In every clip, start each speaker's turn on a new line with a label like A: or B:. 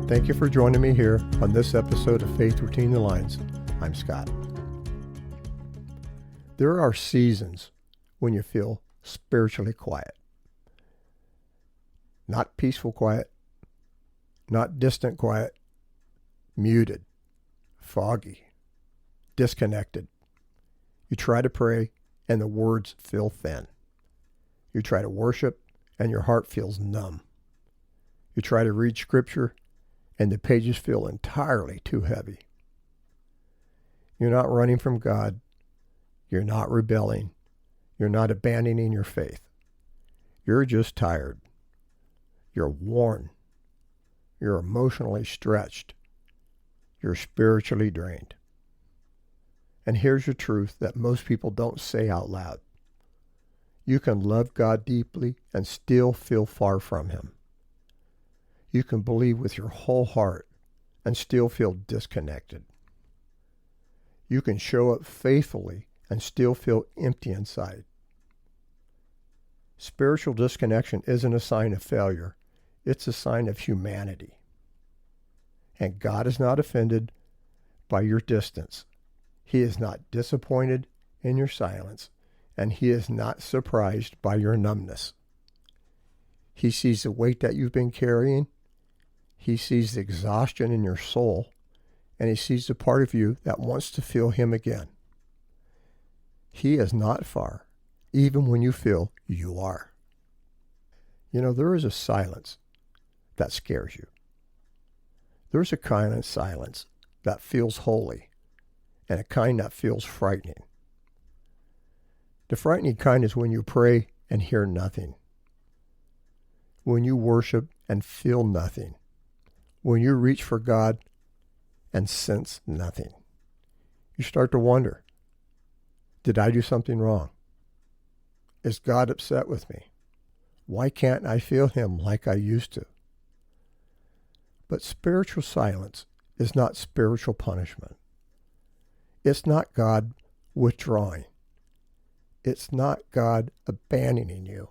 A: Thank you for joining me here on this episode of Faith Between the Lines. I'm Scott. There are seasons when you feel spiritually quiet. Not peaceful quiet, not distant quiet, muted, foggy, disconnected. You try to pray and the words feel thin. You try to worship and your heart feels numb. You try to read scripture and the pages feel entirely too heavy. You're not running from God. You're not rebelling. You're not abandoning your faith. You're just tired. You're worn. You're emotionally stretched. You're spiritually drained. And here's the truth that most people don't say out loud. You can love God deeply and still feel far from Him. You can believe with your whole heart and still feel disconnected. You can show up faithfully and still feel empty inside. Spiritual disconnection isn't a sign of failure. It's a sign of humanity. And God is not offended by your distance. He is not disappointed in your silence, and He is not surprised by your numbness. He sees the weight that you've been carrying. He sees the exhaustion in your soul, and He sees the part of you that wants to feel Him again. He is not far, even when you feel you are. You know, there is a silence that scares you. There's a kind of silence that feels holy, and a kind that feels frightening. The frightening kind is when you pray and hear nothing. When you worship and feel nothing. When you reach for God and sense nothing. You start to wonder, did I do something wrong? Is God upset with me? Why can't I feel Him like I used to? But spiritual silence is not spiritual punishment. It's not God withdrawing. It's not God abandoning you.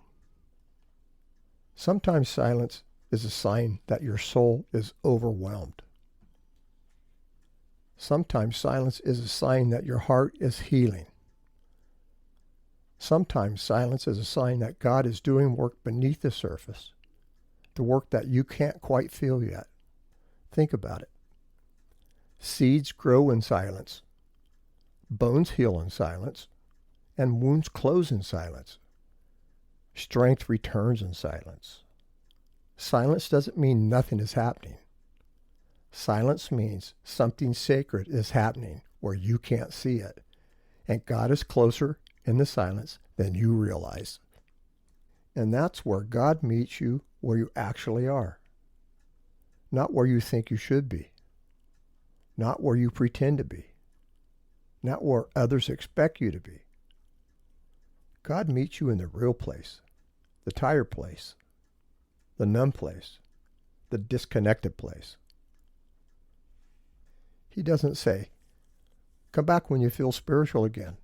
A: Sometimes silence is a sign that your soul is overwhelmed. Sometimes silence is a sign that your heart is healing. Sometimes silence is a sign that God is doing work beneath the surface, the work that you can't quite feel yet. Think about it. Seeds grow in silence, bones heal in silence, and wounds close in silence. Strength returns in silence. Silence doesn't mean nothing is happening. Silence means something sacred is happening where you can't see it, and God is closer in the silence than you realize. And that's where God meets you where you actually are, not where you think you should be, not where you pretend to be, not where others expect you to be. God meets you in the real place, the tired place, the numb place, the disconnected place. He doesn't say, come back when you feel spiritual again.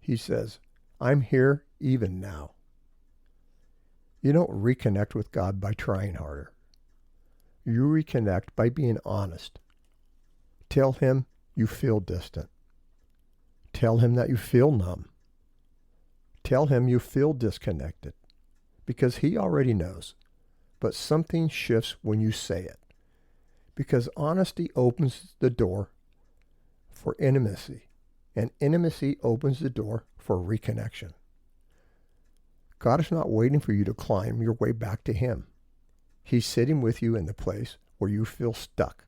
A: He says, I'm here even now. You don't reconnect with God by trying harder. You reconnect by being honest. Tell Him you feel distant. Tell Him that you feel numb. Tell Him you feel disconnected, because He already knows. But something shifts when you say it, because honesty opens the door for intimacy, and intimacy opens the door for reconnection. God is not waiting for you to climb your way back to Him. He's sitting with you in the place where you feel stuck,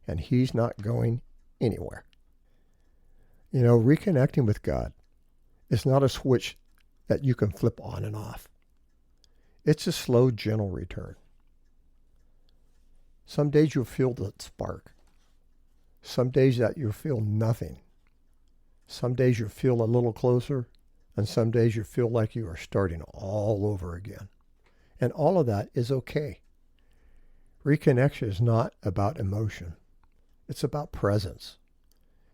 A: and He's not going anywhere. You know, reconnecting with God is not a switch that you can flip on and off. It's a slow, gentle return. Some days you'll feel the spark. Some days that you'll feel nothing. Some days you'll feel a little closer, and some days you feel like you are starting all over again. And all of that is okay. Reconnection is not about emotion. It's about presence.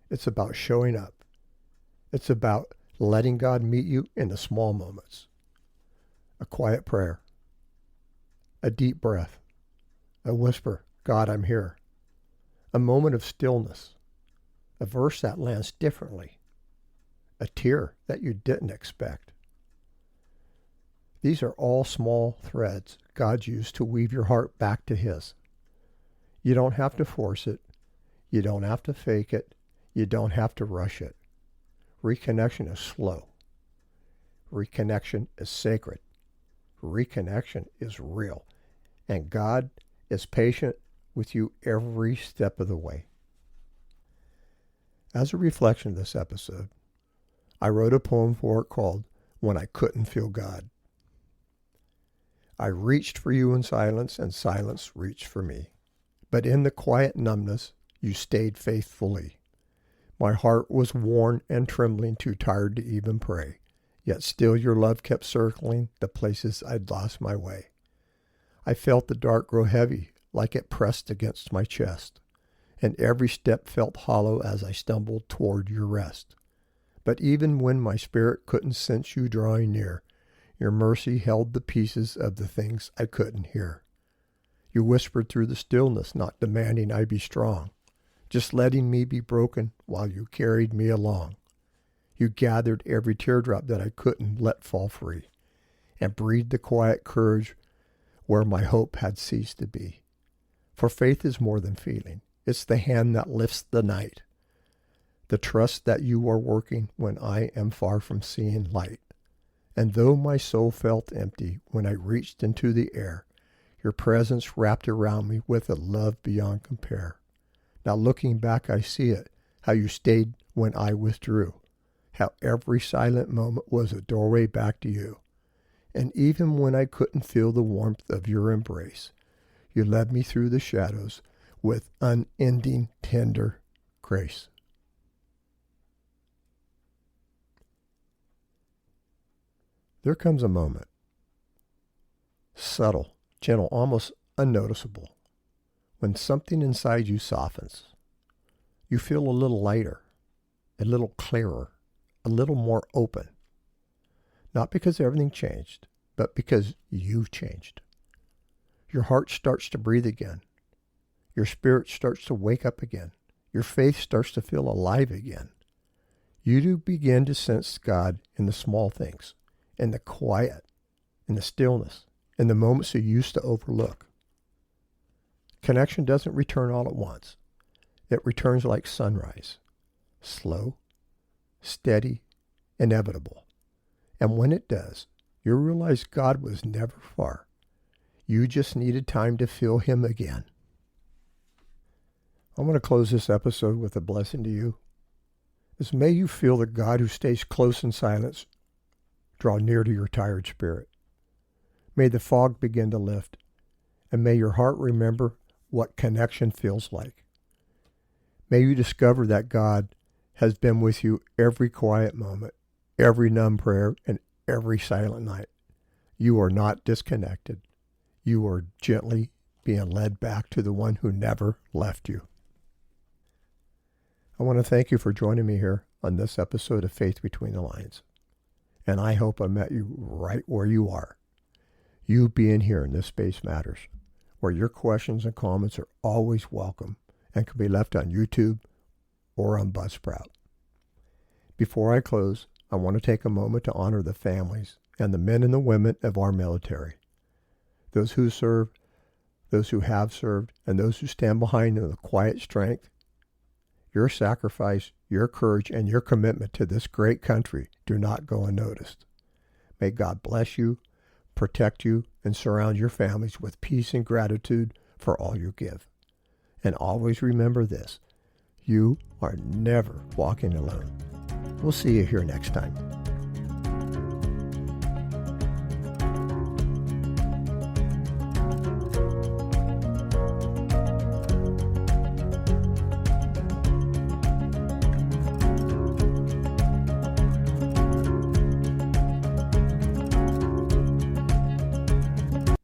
A: It's about showing up. It's about letting God meet you in the small moments. A quiet prayer, a deep breath, a whisper God, I'm here. A moment of stillness. A verse that lands differently. A tear that you didn't expect. These are all small threads God used to weave your heart back to His. You don't have to force it. You don't have to fake it. You don't have to rush it. Reconnection is slow. Reconnection is sacred. Reconnection is real. And God is patient with you every step of the way. As a reflection of this episode, I wrote a poem for it called When I Couldn't Feel God. I reached for you in silence, and silence reached for me. But in the quiet numbness, you stayed faithfully. My heart was worn and trembling, too tired to even pray. Yet still your love kept circling the places I'd lost my way. I felt the dark grow heavy, like it pressed against my chest, and every step felt hollow as I stumbled toward your rest. But even when my spirit couldn't sense you drawing near, your mercy held the pieces of the things I couldn't hear. You whispered through the stillness, not demanding I be strong, just letting me be broken while you carried me along. You gathered every teardrop that I couldn't let fall free, and breathed the quiet courage where my hope had ceased to be. For faith is more than feeling. It's the hand that lifts the night. The trust that you are working when I am far from seeing light. And though my soul felt empty when I reached into the air, your presence wrapped around me with a love beyond compare. Now looking back, I see it, how you stayed when I withdrew, how every silent moment was a doorway back to you. And even when I couldn't feel the warmth of your embrace, you led me through the shadows with unending, tender grace. There comes a moment, subtle, gentle, almost unnoticeable, when something inside you softens. You feel a little lighter, a little clearer, a little more open. Not because everything changed, but because you changed. Your heart starts to breathe again. Your spirit starts to wake up again. Your faith starts to feel alive again. You do begin to sense God in the small things, in the quiet, in the stillness, in the moments you used to overlook. Connection doesn't return all at once. It returns like sunrise, slow, steady, inevitable. And when it does, you realize God was never far. You just needed time to feel Him again. I want to close this episode with a blessing to you. As may you feel the God who stays close in silence draw near to your tired spirit. May the fog begin to lift, and may your heart remember what connection feels like. May you discover that God has been with you every quiet moment, every numb prayer, and every silent night. You are not disconnected. You are gently being led back to the one who never left you. I want to thank you for joining me here on this episode of Faith Between the Lines. And I hope I met you right where you are. You being here in this space matters, where your questions and comments are always welcome and can be left on YouTube or on Buzzsprout. Before I close, I want to take a moment to honor the families and the men and the women of our military. Those who serve, those who have served, and those who stand behind them with quiet strength. Your sacrifice, your courage, and your commitment to this great country do not go unnoticed. May God bless you, protect you, and surround your families with peace and gratitude for all you give. And always remember this, you are never walking alone. We'll see you here next time.